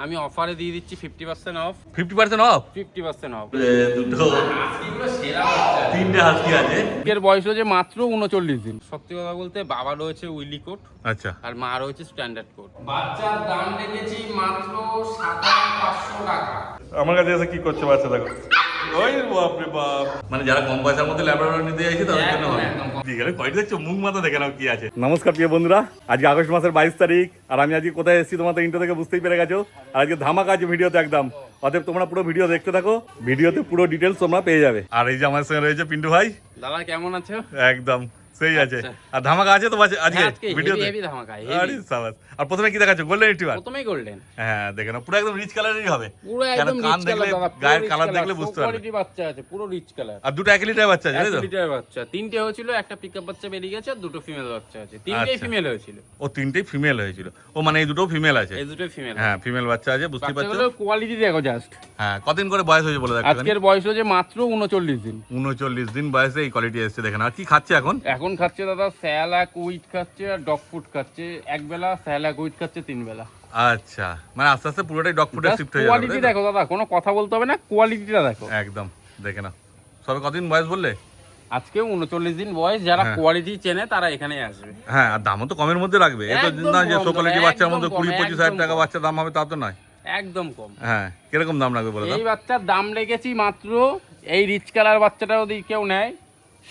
আমি অফারে দিয়ে দিচ্ছি 50% অফ। 50% অফ? 50% অফ। দুটো তিনটে হাস্কি আছে। এর বয়স হচ্ছে মাত্র 39 দিন। সত্যি কথা বলতে বাবা রয়েছে উইলি কোট, আচ্ছা, আর মা রয়েছে স্ট্যান্ডার্ড কোট। বাচ্চার দাম রেখেছি মাত্র 7,500 টাকা। আমার কাছে এসে কি করছে বাচ্চা দেখো। ওই বাপ রে বাপ, মানে যারা কম পয়সার মধ্যে ল্যাবরেটরি নিতে চাইছে তাদের জন্য হবে। ঠিক আছে, কয়টা দেখছো মুখ মাথা দেখে নাও কি আছে। নমস্কার প্রিয় বন্ধুরা, আজকে আগস্ট মাসের 22 তারিখ, আর আমি আজকে কোথায় এসেছি তোমার তো ইন্টার থেকে বুঝতেই পেরে গেছো। আর আজকে ধামাকা আছে ভিডিওতে একদম, অতএব তোমরা পুরো ভিডিও দেখতে থাকো, ভিডিওতে পুরো ডিটেলস তোমরা পেয়ে যাবে। আর এই যে আমার সঙ্গে রয়েছে পিন্টু ভাই। দাদা কেমন আছো? একদম সেই আছে। আর ধামাকা আছে তো আজকে ভিডিওতে। হেভি ধামাকা, আরে সাবাস। আর প্রথমে কি দেখাচ্ছ? Golden retriever. প্রথমেই গোল্ডেন। হ্যাঁ দেখে নাও, পুরো একদম রিচ কালারেরই হবে। পুরো একদম রিচ কালার দাদা, গায়ের কালার দেখলে বুঝতে পারবে। কোয়ালিটি বাচ্চা আছে, পুরো রিচ কালার। আর দুটো 1 লিটার বাচ্চা আছে, তাই তো? 1 লিটার বাচ্চা, তিনটে হয়েছিল, একটা পিকআপ বাচ্চা বেরিয়ে গেছে, আর দুটো ফিমেল বাচ্চা আছে। তিনটেই ফিমেল হয়েছিল। ও তিনটেই ফিমেল হয়েছিল। ও মানে এই দুটো ফিমেল আছে। এই দুটো ফিমেল। হ্যাঁ ফিমেল বাচ্চা আছে, বুঝতে পারছো। বাচ্চাগুলোর কোয়ালিটি দেখো জাস্ট। হ্যাঁ কতদিন করে বয়স হয়েছে বলে দেখো। আজকের বয়স হচ্ছে মাত্র 39 দিন। 39 দিন বয়সে এই কোয়ালিটি এসেছে, দেখেন। আর কি খাচ্ছে এখন? এখন খাচ্ছে দাদা স্যালাক উইট খাচ্ছে আর ডগ ফুড খাচ্ছে। এক বেলা স্যালাক উইট খাচ্ছে, 3 বেলা। আচ্ছা, মানে আস্তে আস্তে পুরোটাই ডগ ফুডে শিফট হয়ে যাবে। কোয়ালিটি দেখো দাদা, কোনো কথা বলতে হবে না, কোয়ালিটিটা দেখো একদম। দেখে নাও, সবে কতদিন বয়স বললে? আজকে 39 দিন বয়স। যারা কোয়ালিটি চেনে তারা এখানে আসবে। হ্যাঁ, আর দামও তো কমের মধ্যে রাখবে। এই তো না যে সব কোয়ালিটি বাচ্চার মধ্যে 20-25 হাজার টাকা বাচ্চা দাম হবে তা তো নয়। একদম কম। হ্যাঁ, কিরকম দাম রাখবে বলে দাও? এই বাচ্চার দাম রেখেছি মাত্র, এই রিচ কালার বাচ্চাটা যদি কেউ নেয়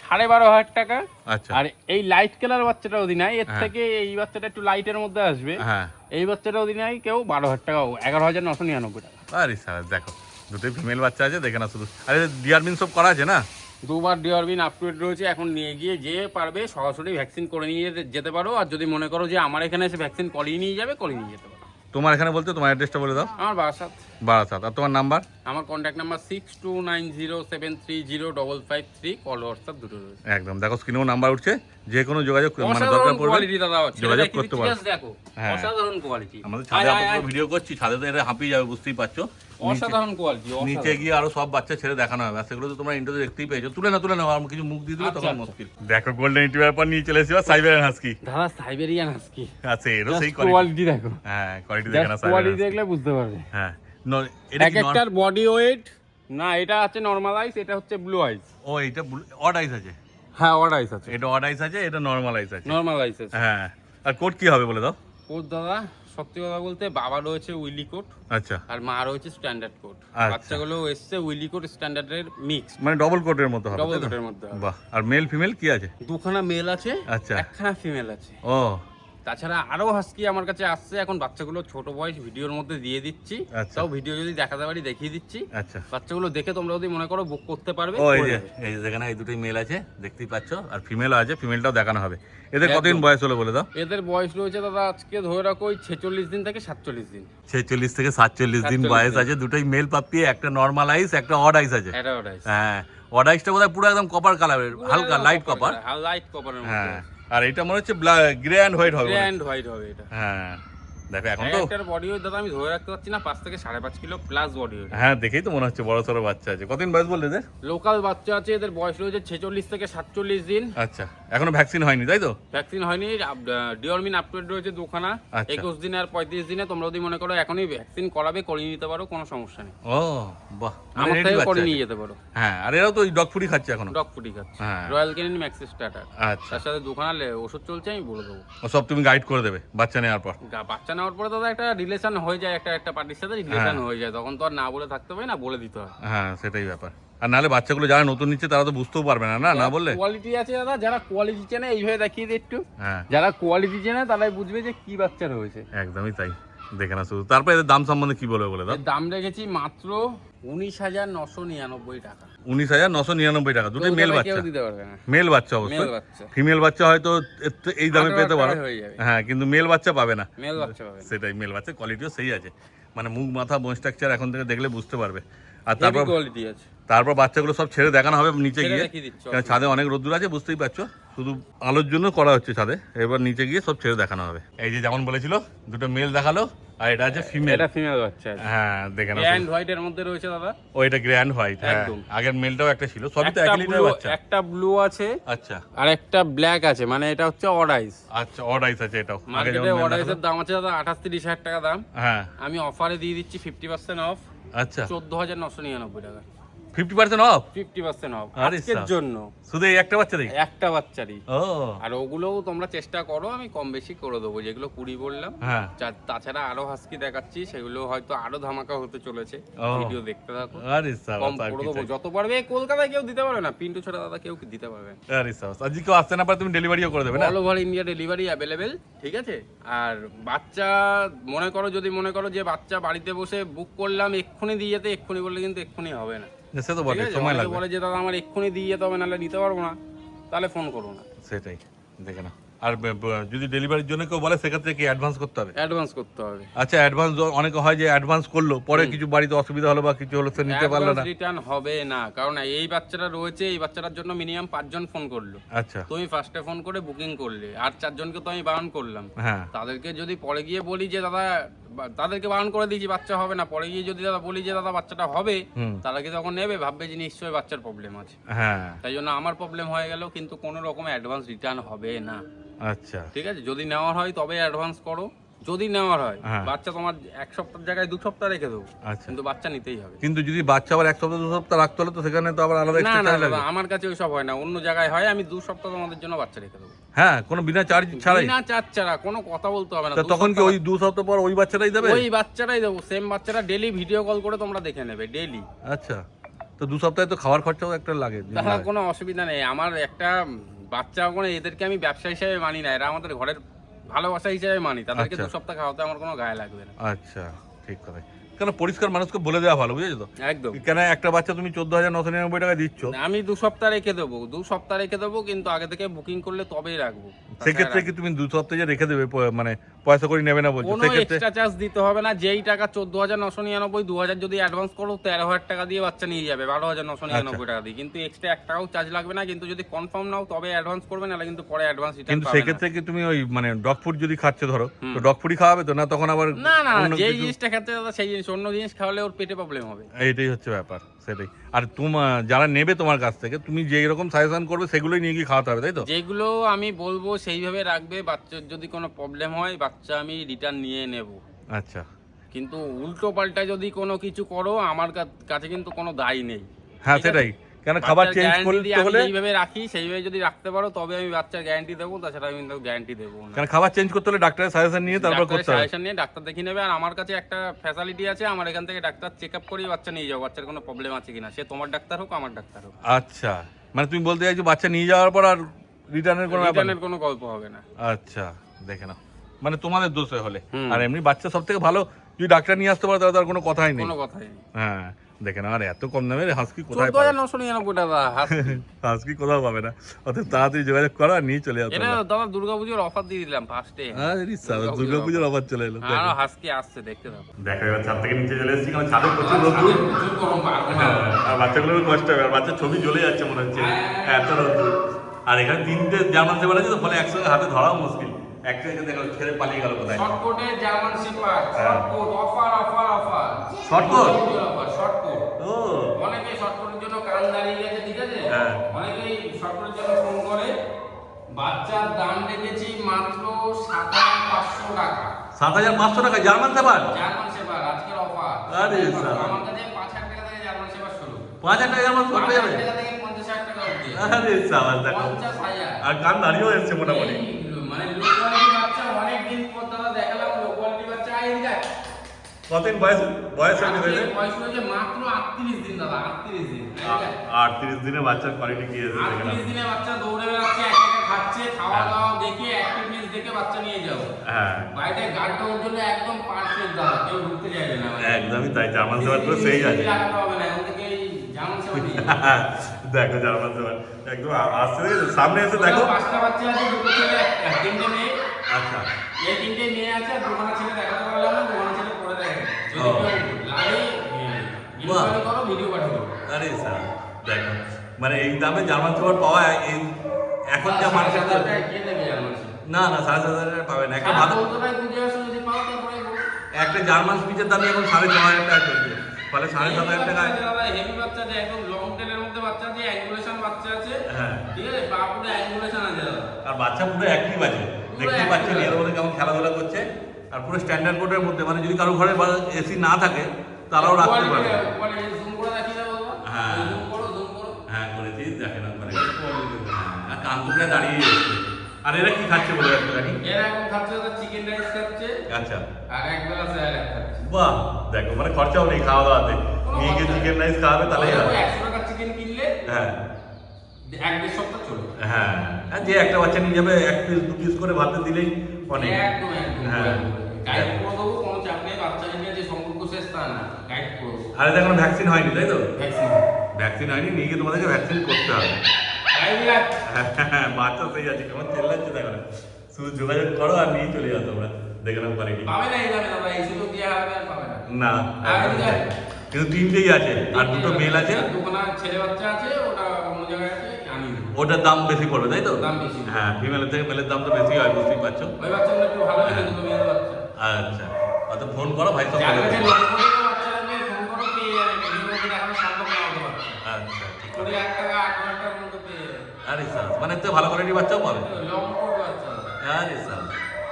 12,500 টাকা। আচ্ছা। আর এই লাইট কালার বাচ্চাটা যদি নেয়, এর থেকে এই বাচ্চাটা একটু লাইটের মধ্যে আসবে। হ্যাঁ, এই বাচ্চাটা যদি নেয় কেউ 12,000 টাকা, 11,999 টাকা। আরে স্যার দেখো, দুটোই ফিমেল বাচ্চা আছে, দেখে না শুধু। আরে ডিআরমিন সব করা আছে না? দুবার ডিআরবিন আপ টু ডেট রয়েছে। এখন নিয়ে গিয়ে যে পারবে সরাসরি ভ্যাকসিন করে নিয়ে যেতে পারো। আর যদি মনে করো যে আমার এখানে এসে ভ্যাকসিন করিয়ে নিয়ে যাবে, করিয়ে নিয়ে যেতে পারো। তোমার এখানে বলতে তোমার অ্যাড্রেসটা বলে দাও। আমার বারাসাত। বারাসাত। আর তোমার নাম্বার? আমার কন্ট্যাক্ট নাম্বার 6290730553। কল হোয়াটসঅ্যাপ দুটো রয়েছে। একদম, দেখো স্ক্রিনেও নাম্বার উঠছে, যে কোনো যোগাযোগ মানে দরকার অসাধারণ পড়বে কোয়ালিটি দাদা, যোগাযোগ করতে পারো। দেখো হ্যাঁ। অসাধারণ কোয়ালিটি। আমাদের ছাদে আপাতত ভিডিও করছি, ছাদে তো এটা হাঁপিয়ে যাবে, বুঝতেই পারছো। অসাধারণ কোয়ালিটি। নিচে গিয়ে আরো সব বাচ্চা ছেড়ে দেখানো হবে, সেগুলো তো তোমরা ইন্টারভিউ দেখতেই পেয়েছো। তুলে না আর কিছু মুখ দিয়ে দিলে তখন মুশকিল। দেখো গোল্ডেন রিট্রিভার পর নিয়ে চলে এসেছি সাইবেরিয়ান হাস্কি। দাদা সাইবেরিয়ান হাস্কি আছে, এরও সেই কোয়ালিটি দেখো। হ্যাঁ কোয়ালিটি দেখে না, কোয়ালিটি দেখলে বুঝতে পারবে। হ্যাঁ, এটা এক একটার বডি ওয়েট না, এটা আছে নরমাল আইস, এটা হচ্ছে ব্লু আইস। ও এইটা অড আইস আছে। হ্যাঁ অড আইস আছে। এটা অড আইস আছে, এটা নরমাল আইস আছে। নরমাল আইস আছে। হ্যাঁ। আর কোড কি হবে বলে দাও? কোড দাদা সত্যি কথা বলতে বাবা রয়েছে উইলি কোট, আচ্ছা, আর মা রয়েছে স্ট্যান্ডার্ড কোট। আচ্ছা। বাচ্চাগুলো এসছে উইলি কোট স্ট্যান্ডার্ডের মিক্স, মানে ডবল কোটের মতো হবে। ডবল কোটের মধ্যে হবে। বাহ। আর মেল ফিমেল কি আছে? দুখানা মেল আছে, আচ্ছা, একখানা ফিমেল আছে। ও তাছাড়া আরো হাস্কি আমার কাছে আসছে। এখন বাচ্চাগুলো ছোট বয়স, ভিডিওর মধ্যে দিয়ে দিচ্ছি। আচ্ছা। তাও ভিডিও যদি দেখাতে পারি দেখিয়ে দিচ্ছি। আচ্ছা, বাচ্চাগুলো দেখে তোমরা যদি মনে করো বুক করতে পারবে। ও এই যে যেখানে এই দুটোই মেল আছে দেখতেই পাচ্ছ, আর ফিমেলও আছে, ফিমেলটাও দেখানো হবে। এদের কতদিন বয়স হলো বলে দাও? এদের বয়স রয়েছে দাদা আজকে ধরে রাখো 46 দিন থেকে 47 দিন। 46 থেকে 47 দিন বয়স আছে। দুটোই মেল পাপ্পি, একটা নরমাল আইস, একটা অড আইস আছে। এটা অড আইস। হ্যাঁ, অড আইসটা বোধহয় পুরো একদম কপার কালারের, হালকা লাইট কপার। লাইট কপারের মধ্যে। হ্যাঁ, আর এটা মনে হচ্ছে গ্রে অ্যান্ড হোয়াইট হবে। গ্রে অ্যান্ড হোয়াইট হবে এটা। হ্যাঁ দেখো এখন তো একটার বডি ওয়েট দাদা আমি ধরে রাখতে পারছি না, 5 থেকে 5.5 কিলো প্লাস বডি ওয়েট। হ্যাঁ দেখেই তো মনে হচ্ছে বড় সড়ো বাচ্চা আছে। কতদিন বয়স বললে এদের? লোকাল বাচ্চা আছে, এদের বয়স রয়েছে 46 থেকে 47 দিন। আচ্ছা, এখনো ভ্যাকসিন হয়নি তাই তো? ভ্যাকসিন হয়নি। ডিওরমিন আপডেট রয়েছে দুখানা, 21 দিনে আর 35 দিনে। তোমরা যদি মনে করো এখনই ভ্যাকসিন করাবে, করিয়ে নিতে পারো, কোনো সমস্যা নেই। ও বাহ, আমার থেকে করে নিয়ে যেতে পারো। হ্যাঁ, আর এরাও তো ডগ ফুডই খাচ্ছে এখনো? ডগ ফুডই খাচ্ছে, হ্যাঁ। Royal Canin max starter. আচ্ছা, তার সাথে দুখানা ওষুধ চলছে, আমি বলে দেবো। ও সব তুমি গাইড করে দেবে বাচ্চা নেওয়ার পর? বাচ্চা নেওয়ার পরে দাদা একটা রিলেশন হয়ে যায়, একটা পার্টির সাথে রিলেশন হয়ে যায়, তখন তো আর না বলে থাকতে হবে না, বলে দিতে হয়। হ্যাঁ সেটাই ব্যাপার। আর নাহলে বাচ্চাগুলো যারা নতুন নিচ্ছে তারা তো বুঝতেও পারবে না, না বললে। কোয়ালিটি আছে দাদা, যারা কোয়ালিটি চেনে এইভাবে দেখিয়ে দিই একটু। হ্যাঁ, যারা কোয়ালিটি চেনে তারাই বুঝবে যে কি বাচ্চা রয়েছে। একদমই তাই। দেখে না শুধু। তারপরে এদের দাম সম্বন্ধে কি বলবে বলে দাও? এর দাম রেখেছি মাত্র 19,999 টাকা। 19,999 টাকা। দুটোই মেল বাচ্চা। কেউ দিতে পারবে না। মেল বাচ্চা অবশ্যই। মেল বাচ্চা। ফিমেল বাচ্চা হয়তো এই দামে পেতে পারো। হয়ে যাবে। হ্যাঁ, কিন্তু মেল বাচ্চা পাবে না। মেল বাচ্চা পাবে না। সেটাই, মেল বাচ্চা কোয়ালিটিও সেই আছে, মানে মুখ মাথা বোন স্ট্রাকচার এখন থেকে দেখলে বুঝতে পারবে। আর হেভি তারপর কোয়ালিটি আছে। তারপর বাচ্চাগুলো সব ছেড়ে দেখানো হবে নিচে গিয়ে, দেখিয়ে দিচ্ছি। কারণ ছাদে অনেক রোদ্দুর আছে, বুঝতেই পারছো। শুধু আলোর জন্য করা হচ্ছে ছাদে, এবার নিচে গিয়ে সব ছেড়ে দেখানো হবে। এই যে যেমন বলেছিল দুটো মেল দেখালো, আর এটা আছে ফিমেল। এটা ফিমেল বাচ্চা। হ্যাঁ দেখে নাও, গ্র্যান্ড হোয়াইট এর মধ্যে রয়েছে দাদা। ও এটা গ্র্যান্ড হোয়াইট, হ্যাঁ একদম। আগের মেলটাও একটা ছিল, সবই তো 1 লিটারের বাচ্চা। একটা ব্লু আছে, আচ্ছা, আর একটা ব্ল্যাক আছে, মানে এটা হচ্ছে অড আইস। আচ্ছা অড আইস আছে এটাও। আগে মার্কেটে যেমন অড আইসের দাম আছে দাদা 28-30 হাজার টাকা দাম। হ্যাঁ আমি অফারে দিয়ে দিচ্ছি 50% অফ, আচ্ছা 14,999 টাকা। 50% অফ, 50% অফ আরে আজকের সাব। জন্য, শুধু এই একটা বাচ্চা দেখি? একটা বাচ্চারই। ও আর ওগুলোও তোমরা চেষ্টা করো, আমি কম বেশি করে দেবো। যেগুলো 20 বললাম, হ্যাঁ তাছাড়া আরো হাস্কি দেখাচ্ছি, সেগুলো হয়তো আরো ধামাকা হতে চলেছে। ও। ভিডিও দেখতে থাকো, আরে সাব, কম করে দেবো যত পারবে। কলকাতায় কেউ দিতে পারবে না, পিন্টু ছাড়া দাদা কেউ দিতে পারবে না। আরে সাব, আজকে কেউ আসতে না পারে তুমি ডেলিভারিও করে দেবে না? All over India delivery available, ঠিক আছে। আর বাচ্চা যদি মনে করো যে বাচ্চা বাড়িতে বসে বুক করলাম এক্ষুনি দিয়ে যেতে, এক্ষুনি বললে কিন্তু এক্ষুনি হবে না। সে তো বটে, সময় লাগবে। বলে যে দাদা আমার এক্ষুনি দিয়ে যেতে হবে, নাহলে নিতে পারবো না, তাহলে ফোন করো না। সেটাই দেখে না। আর যদি ডেলিভারির জন্য কেউ বলে সেক্ষেত্রে কি অ্যাডভান্স করতে হবে? অ্যাডভান্স করতে হবে। আচ্ছা অ্যাডভান্স অনেকে হয় যে অ্যাডভান্স করলো, পরে কিছু বাড়িতে অসুবিধা হলো বা কিছু হলো, সে নিতে পারলো না, রিটার্ন হবে না। কারণ এই বাচ্চাটা রয়েছে, এই বাচ্চাটার জন্য মিনিমাম 5 জন ফোন করলো। আচ্ছা তুমি ফার্স্টে ফোন করে বুকিং করলে, আর 4 জনকে তো আমি বারণ করলাম। হ্যাঁ তাদেরকে যদি পরে গিয়ে বলি যে দাদা, তাদেরকে বারণ করে দিয়েছি বাচ্চা হবে না, পরে গিয়ে যদি দাদা বলি যে দাদা বাচ্চাটা হবে, তারা কি তখন নেবে? ভাববে যে নিশ্চয়ই বাচ্চার প্রবলেম আছে। হ্যাঁ তাই জন্য আমার প্রবলেম হয়ে গেল, কিন্তু কোনো রকম অ্যাডভান্স রিটার্ন হবে না। আচ্ছা ঠিক আছে, যদি নেওয়ার হয় তবে অ্যাডভান্স করো। যদি নেওয়ার হয়, হ্যাঁ। বাচ্চা তোমার 1 সপ্তাহের জায়গায় 2 সপ্তাহ রেখে দেবো, আচ্ছা কিন্তু বাচ্চা নিতেই হবে। কিন্তু যদি বাচ্চা আবার 1 সপ্তাহ 2 সপ্তাহ রাখতে হলে তো সেখানে তো আবার আলাদা না এক্সট্রা না চার্জ দাদা, লাগবে। আমার কাছে ওইসব হয় না, অন্য জায়গায় হয়। আমি 2 সপ্তাহ তোমাদের জন্য বাচ্চা রেখে দেবো, হ্যাঁ কোনো বিনা চার্জ ছাড়াই। বিনা চার্জ ছাড়া, কোনো কথা বলতে হবে না। তা 2 তখন কি সপ্তাহ ওই 2 সপ্তাহ পর ওই বাচ্চাটাই দেবে? ওই বাচ্চাটাই দেবো, সেম বাচ্চাটা ডেলি ভিডিও কল করে তোমরা দেখে নেবে, ডেলি। আচ্ছা তো 2 সপ্তাহে তো খাওয়ার খরচাও একটা লাগে। তাহলে কোনো অসুবিধা নেই। আমার একটা বাচ্চা, কোনো এদেরকে আমি ব্যবসা হিসেবে মানি না, এরা আমাদের ঘরের ভালোবাসা হিসেবে মানি। তাদেরকে আচ্ছা। 2 সপ্তাহ খাওয়াতে আমার কোনো গায়ে লাগবে না। আচ্ছা ঠিক কথা। কেন পরিষ্কার মানুষকে বলে দেওয়া ভালো, বুঝেছো তো? একদম। কেন একটা বাচ্চা তুমি 14,999 টাকা দিচ্ছ, আমি 2 সপ্তাহ রেখে দেবো, 2 সপ্তাহ রেখে দেবো, কিন্তু আগে থেকে বুকিং করলে তবেই রাখবো। সেক্ষেত্রে কি তুমি 2 সপ্তাহ যে রেখে দেবে মানে পয়সা করে নেবে না বলছো? কোনো সেক্ষেত্রে এক্সট্রা চার্জ দিতে হবে না। যেই টাকা 14,999, 2,000 যদি অ্যাডভান্স করো, 13,000 টাকা দিয়ে বাচ্চা নিয়ে যাবে, 12,999 টাকা দিয়ে। কিন্তু এক্সট্রা 1 টাকাও চার্জ লাগবে না। কিন্তু যদি কনফার্ম নাও তবে অ্যাডভান্স করবে, না কিন্তু পরে অ্যাডভান্স রিটার্ন কিন্তু পাবে না। সেক্ষেত্রে কি তুমি ওই মানে ডগ ফুড যদি খাচ্ছে ধরো, তো ডগ ফুডই খাওয়াবে তো না? তখন আবার না না, অন্য যেই কিছু- জিনিসটা খেতে দাদা সেই জিনিস, অন্য জিনিস খাওয়ালে ওর পেটে প্রবলেম হবে। এইটাই হচ্ছে ব্যাপার, সেটাই। আর তোমার যারা নেবে তোমার কাছ থেকে, তুমি যেই রকম সাজেশন করবে সেগুলোই নিয়ে গিয়ে খাওয়াতে হবে, তাই তো? যেগুলো আমি বলবো সেইভাবে রাখবে। বাচ্চার যদি কোনো প্রবলেম হয়, বাচ্চা আমি রিটার্ন নিয়ে নেব। আচ্ছা কিন্তু উল্টো পাল্টা যদি কোনো কিছু করো, আমার কাছে কিন্তু কোনো দায় নেই। হ্যাঁ ঠিক আছে? সেটাই। কেন খাবার বাচ্চার চেঞ্জ guarantee দিয়ে করতে আমি হলে, যেইভাবে রাখি সেইভাবে যদি রাখতে পারো, তবে আমি বাচ্চার গ্যারান্টি দেবো, তাছাড়া আমি কিন্তু গ্যারান্টি দেবো না। কেন খাবার চেঞ্জ করতে হলে ডাক্তারের সাজেশন নিয়ে তারপর ডাক্তারের করতে হবে। সাজেশন নিয়ে ডাক্তার দেখিয়ে নেবে। আর আমার কাছে একটা ফ্যাসিলিটি আছে, আমার এখান থেকে ডাক্তার চেক আপ করিয়ে বাচ্চা নিয়ে যাও, বাচ্চার কোনো প্রবলেম আছে কিনা, সে তোমার ডাক্তার হোক আমার ডাক্তার হোক। আচ্ছা মানে তুমি বলতে চাইছো বাচ্চা নিয়ে যাওয়ার পর আর রিটার্নের কোনো ব্যাপার নেই? রিটার্নের কোনো গল্প হবে না। আচ্ছা দেখে নাও, মানে তোমাদের দোষে হলে। হুম। আর এমনি বাচ্চা সব থেকে ভালো যদি ডাক্তার নিয়ে আসতে পারো, তাহলে তার কোনো কথাই নেই। কোনো কথাই নেই। হ্যাঁ দেখে নাও। আর এত কম দামে হাস্কি কোথায় পাবে? 14,999 টাকা হাস্কি। হাস্কি কোথাও পাবে না। অত তাড়াতাড়ি যোগাযোগ করো আর নিয়ে চলে যাও। এটা দাদা দুর্গাপুজোর অফার দিয়ে দিলাম ফার্স্টে। দুর্গাপুজোর অফার চলে এলো। আরো হাস্কি আসছে, দেখতে থাকো। দেখা এবার ছাদ থেকে নিচে চলে এসেছি, কারণ ছাদে প্রচুর রোদ্দুর। প্রচুর গরম, পারবো না। আর বাচ্চাগুলোর কষ্ট হবে, আর বাচ্চার ছবি জ্বলে যাচ্ছে মনে হচ্ছে, এত রোদ্দুর। আর এখানে 3টে জার্মান শেপার্ড আছে তো, ফলে একসঙ্গে হাতে ধরাও মুশকিল। একটা দেখো ছেড়ে পালিয়ে গেল কোথায়। শর্টকোটে German shepherd, short coat offer offer offer. Short coat? Offer short coat. ও অনেকে শর্টকোটের জন্য কান দাঁড়িয়ে গেছে, ঠিক আছে? হ্যাঁ। অনেকেই শর্টকোটের জন্য ফোন করে। বাচ্চার দাম রেখেছি মাত্র 7,500 টাকা। 7,500 টাকা জার্মান শেপার্ড? জার্মান শেপার্ড আজকের অফার। আরে সালা। আমার কাছে 5,000 টাকা থেকে জার্মান শেপার্ড শুরু। 5,000 টাকা জার্মান শেপার্ড পেয়ে যাবে? 5,000 টাকা থেকে 50,000 টাকা অবধি। আরে সালা দেখো। 50,000। আর কান দাঁড়িয়েও এসছে মোটামুটি। মানে লো কোয়ালিটি বাচ্চা, অনেক দিন পর দাদা দেখালাম লো কোয়ালিটি বাচ্চা। কতদিন বয়স হয়েছে? বয়স হয়েছে মাত্র 38 দিন দাদা, 38 দিন। 38 দিনে বাচ্চার কোয়ালিটি কি এসেছে দেখে নাও। 38 দিনে বাচ্চা দৌড়ে বেড়াচ্ছে, একা একা খাচ্ছে, খাওয়া দাওয়া দেখে অ্যাক্টিভনেস দেখে বাচ্চা নিয়ে যাও। হ্যাঁ বাইরে গার্ড দেওয়ার জন্য একদম পারফেক্ট দাদা, কেউ ঢুকতে চাইবে না। একদমই তাই, জার্মান শেপার্ড তো সেই আছে। লাগাতে হবে না, এখন থেকে জার্মান শেপার্ড দেখো জার্মান শেপার্ড একদম আসছে, সামনে এসে দেখো। 5টা বাচ্চা আছে, 2 ছেলে 3টে মেয়ে। আচ্ছা এই 3টে মেয়ে আছে, আর 2খানা ছেলে দেখাতে পারলাম না, 2খানা ছেলে পরে দেখেন। যদি ও। কেউ লাগে বাহ। ইনকোয়ারি করো, ভিডিও পাঠিয়ে দেবো। আরে স্যার দেখো, মানে এই দামে জার্মান শেপার্ড পাওয়া এখন যা মানুষের তো- 7,000 কে দেবে জার্মান শেফার্ড? না না 7,500 পাবে না। একটা ভালো একটা জার্মান স্পিচের দামই এখন 6,500 টাকা চলছে, ফলে 7,500 টাকায় হেভি বাচ্চা আছে, একদম লং টেলের মধ্যে বাচ্চা আছে, অ্যাঙ্গুলেশন বাচ্চা আছে, হ্যাঁ। ঠিক আছে, পা পুরো অ্যাঙ্গুলেশন আছে দাদা। আর বাচ্চা পুরো অ্যাক্টিভ আছে, দেখতে পাচ্ছেন এর মধ্যে কেমন খেলাধুলা করছে। আর পুরো স্ট্যান্ডার্ড কোডের মধ্যে, মানে যদি কারো ঘরে এসি না থাকে তারাও রাখতে পারবে। জুম করে দেখিয়ে দাও বাবা। হ্যাঁ। জুম করো, জুম করো। হ্যাঁ করেছি, দেখেন আপনারা। আর কানপুরে দাঁড়িয়ে এসছে। আর এরা কি খাচ্ছে বলে একটা গাড়ি? এরা এখন খাচ্ছে দাদা চিকেন রাইস খাচ্ছে, আচ্ছা আর এক বেলা স্যালাড খাচ্ছে। বাহ, দেখো মানে খরচাও নেই খাওয়া দাওয়াতে, নিয়ে গিয়ে চিকেন রাইস খাওয়াবে তাহলেই হবে। 100 টাকা চিকেন কিনলে হ্যাঁ 1-1.5 সপ্তাহ চলে যাবে। হ্যাঁ, আর যে একটা বাচ্চা নিয়ে যাবে 1 পিস 2 পিস করে ভাতে দিলেই অনেক। একদম একদম হ্যাঁ। গাইড করে দেবো, কোনো চাপ নেই, বাচ্চা নিয়ে যে সম্পর্ক শেষ তা না, গাইড করে দেবো। আর এটা কোনো ভ্যাকসিন হয়নি তাই তো? ভ্যাকসিন ভ্যাকসিন হয়নি, নিয়ে গিয়ে তোমাদেরকে ভ্যাকসিন করতে হবে। হ্যাঁ, বাচ্চা সেই আছে, কেমন চেল্লাচ্ছে দেখো না। শুধু যোগাযোগ করো আর নিয়ে চলে যাও তোমরা, দেখে নাও কোয়ালিটি। পাবে না এই দামে দাদা, এই সুযোগ দেওয়া হবে আর পাবে না। না কিন্তু 3টেই আছে, আর 2টো মেল আছে। দুখানা ছেলে বাচ্চা আছে, ওটা অন্য জায়গায় আছে, আমি দেবো। ওটার দাম বেশি পড়বে তাই তো? দাম বেশি। হ্যাঁ, ফিমেলের থেকে মেলের দাম তো বেশি হয়, বুঝতেই পারছো। ওই বাচ্চাগুলো একটু ভালো হয়েছে, দুটো মেয়ের বাচ্চা। আচ্ছা, অত ফোন করো ভাই, সব যার বলে কাছে দেবো। লক্ষ্য করে বাচ্চা লাগবে, ফোন করো, পেয়ে যাবে। ভিডিও করে দেখানো সম্ভব না হতে পারছে। আচ্ছা ঠিক আছে। 20,000 টাকা 8,000 টাকার মতো পেয়ে যাবে। আরে স্যার, মানে তো ভালো কোয়ালিটি বাচ্চাও পাবে। লং কোট বাচ্চা। আরে স্যার,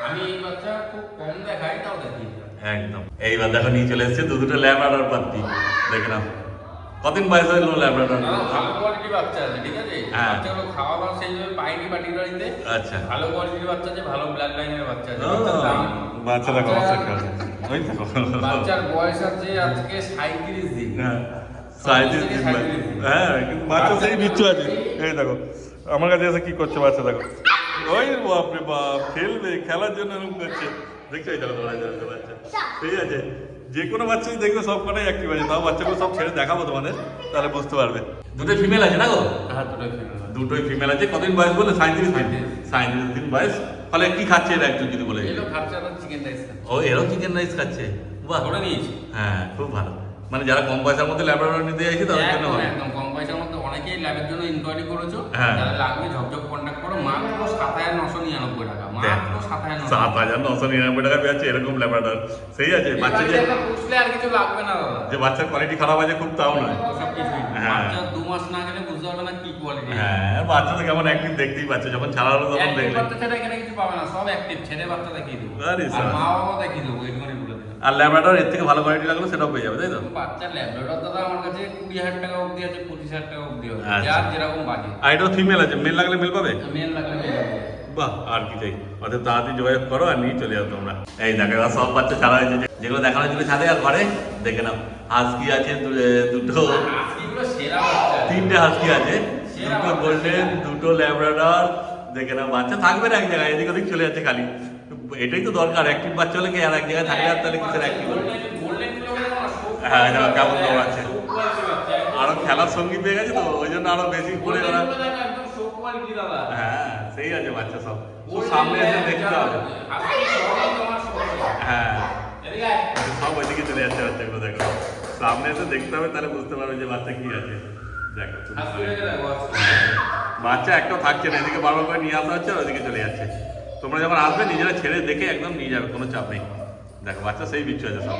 আমি এই বাচ্চা খুব কম দেখাই, তাও দেখিয়ে দিলাম। একদম। এইবার দেখো নিয়ে চলে এসেছে দুটো ল্যাব্রাডর পাত্তি, দেখে নাও। কতদিন বয়স হলো ল্যাব্রাডর? না, ভালো কোয়ালিটির বাচ্চা আছে, ঠিক আছে? হ্যাঁ। বাচ্চাগুলো খাওয়া দাওয়া সেইভাবে পাইনি পার্টিকুলারিতে। আচ্ছা। ভালো কোয়ালিটির বাচ্চা আছে, ভালো ব্লাড লাইনের বাচ্চা আছে। ও, বাচ্চার দাম, বাচ্চা দেখো ওই দেখো বাচ্চার বয়স আছে আজকে 37 দিন। হ্যাঁ 37 দিন। হ্যাঁ কিন্তু বাচ্চা সেই বিচ্ছু আছে। এই দেখো আমার কাছে এসে কি করছে বাচ্চা, দেখো ওই বাপরে বাপ, খেলবে, খেলার জন্য এরকম করছে, দেখছো? এই দেখো বাচ্চা ঠিক আছে। যে কোনো বাচ্চাই দেখবে সব কটাই অ্যাক্টিভ আছে, তাও বাচ্চাগুলো সব ছেড়ে দেখাবো তোমাদের, তাহলে বুঝতে পারবে। দুটোই ফিমেল আছে না গো? হ্যাঁ, দুটোই ফিমেল। দুটোই ফিমেল আছে। কতদিন বয়স বলে? 37 দিন। 37 দিন বয়স। ফলে কি খাচ্ছে এটা একটু যদি বলে? এলো খাচ্ছে তো চিকেন রাইস। ও এরও চিকেন রাইস খাচ্ছে, বাহ। ওটা নিয়েছি। হ্যাঁ খুব ভালো, মানে যারা কম পয়সার মধ্যে ল্যাবরেটরি নিতে চাইছে তাদের জন্য একদম ভালো। একদম কম পয়সার মধ্যে অনেকেই ল্যাবের জন্য ইনকোয়ারি করেছো। হ্যাঁ। যাদের লাগবে ঝপঝপ কন্ট্যাক্ট করো, মাত্র 7,999 টাকা, মাত্র 7,999। 7,999 টাকা পেয়েছে এরকম ল্যাবরেটর। সেই আছে বাচ্চা যে পুষলে আর কিছু লাগবে না দাদা। যে বাচ্চার কোয়ালিটি খারাপ আছে খুব তাও নয়। সব কিছুই না। হ্যাঁ। বাচ্চা 2 মাস না গেলে বুঝতে পারবে না কি কোয়ালিটি। হ্যাঁ আর বাচ্চা তো কেমন অ্যাক্টিভ দেখতেই পাচ্ছে, যখন ছাড়া হলো তখন অ্যাক্টিভ দেখলে। বাচ্চা ছাড়া এখানে কিছু পাবে না, সব অ্যাক্টিভ। ছেলে বাচ্চা দেখিয়ে দেবো, আরে আর স্যার। মা বাবা দেখিয়ে দেবো, এইটুকুনি বলে দিলাম। আর ল্যাবরেটর এর থেকে ভালো কোয়ালিটি লাগলো সেটাও পেয়ে যাবে তাই তো? বাচ্চার ল্যাবরেটর দাদা আমার কাছে 20,000 টাকা অবধি আছে, 25,000 টাকা অবধি আছে, আচ্ছা। যার যেরকম বাজেট। আর এটাও ফিমেল আছে, মেল লাগলে মেল পাবে? মেল লাগলে মেল লাগবে। বাহ, আর কি চাই? অর্থাৎ তাড়াতাড়ি যোগাযোগ করো আর নিয়ে চলে যাও তোমরা। এই দেখো এবার সব বাচ্চা ছাড়া হয়েছে, যেগুলো দেখানো ছিল ছাদে আর ঘরে, দেখে নাও। হাস্কি আছে দুটো, আজকেগুলো সেরা বাচ্চা। 3টে হাস্কি আছে, 2টো গোল্ডেন, 2টো ল্যাব্রাডর, দেখে নাও। বাচ্চা থাকবে না এক জায়গায়, এদিক ওদিক চলে যাচ্ছে খালি। এটাই তো দরকার, অ্যাক্টিভ বাচ্চা হলে কি আর এক জায়গায় থাকলে আর তাহলে কিসের অ্যাক্টিভ হবে? হ্যাঁ, এটা কেমন দৌড়াচ্ছে। আরো খেলার সঙ্গী পেয়ে গেছে তো, ওই জন্য আরো বেশি করে ওরা। হ্যাঁ সেই আছে বাচ্চা সব, ও সামনে এসে দেখতে হবে। হ্যাঁ সব ওইদিকে চলে যাচ্ছে বাচ্চাগুলো, দেখো সামনে এসে দেখতে হবে, তাহলে বুঝতে পারবে যে বাচ্চা কি আছে। দেখো বাচ্চা একটাও থাকছে না, এদিকে বারবার করে নিয়ে আসা হচ্ছে আর ওইদিকে চলে যাচ্ছে। তোমরা যখন আসবে নিজেরা ছেড়ে দেখে একদম নিয়ে যাবে, কোনো চাপ নেই। দেখো বাচ্চা সেই বিচ্ছু আছে সব।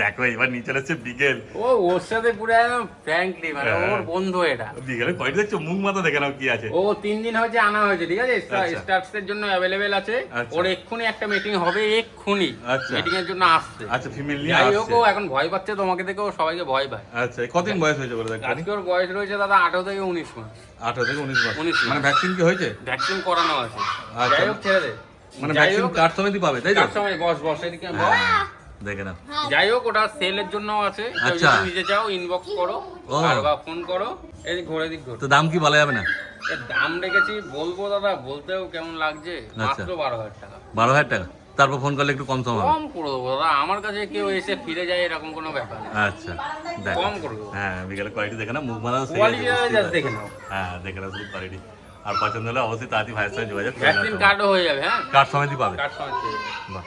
দেখো এবার নিয়ে চলে এসছে বিকেল। ও ওর সাথে পুরো একদম ফ্র্যাঙ্কলি, মানে ওর বন্ধু এটা। বিকেলে কয়টা দেখছো, মুখ মাথা দেখে নাও কি আছে। ও 3 দিন হয়েছে আনা হয়েছে, ঠিক আছে? আচ্ছা। স্টাফসের জন্য অ্যাভেলেবেল আছে। আচ্ছা। ওর এক্ষুনি একটা মিটিং হবে, এক্ষুনি আচ্ছা। মিটিং এর জন্য আসছে। আচ্ছা ফিমেল নিয়ে যাই হোক, আসছে। ও এখন ভয় পাচ্ছে তোমাকে দেখে, ও সবাইকে ভয় পায়। আচ্ছা কতদিন বয়স হয়েছে বলে দেখো? আজকে ওর বয়স রয়েছে দাদা 18 থেকে 19 মাস। 18 থেকে 19 মাস। 19 মাস। মানে ভ্যাকসিন কি হয়েছে? ভ্যাকসিন করানো আছে। আচ্ছা। যাই হোক ছেড়ে দে, মানে যাই ভ্যাকসিন হোক, কার্ড সমেতই পাবে তাই তো? তার সময় বস এদিকে বস। হ্যাঁ, দেখে নাও। যাই হোক, ওটা সেলের জন্য আছে। কেউ আচ্ছা। যদি নিতে চাও ইনবক্স করো ও। আর বা ফোন করো। এই ঘোরে দিক ঘোর। তো দাম কি বলা যাবে না? এর দাম রেখেছি, বলবো দাদা, বলতেও কেমন লাগছে, মাত্র 12,000 টাকা। 12,000 টাকা। তারপর ফোন করলে একটু কম সম হবে। কম করে দেবো দাদা, আমার কাছে কেউ এসে ফিরে যায় এরকম কোনো ব্যাপার নেই। আচ্ছা দেখো। কম করে দেবো। হ্যাঁ বিকেলে কোয়ালিটি দেখে না, মুখ মারা সেই কোয়ালিটি আছে, জাস্ট দেখে নাও। হ্যাঁ দেখে নাও শুধু কোয়ালিটি। আর পছন্দ হলে অবশ্যই তাড়াতাড়ি ভাইয়ের সঙ্গে যোগাযোগ করে ভ্যাকসিন কার্ডও হয়ে যাবে। হ্যাঁ, কার্ড সমেতই পাবে। কার্ড সময় বাহ।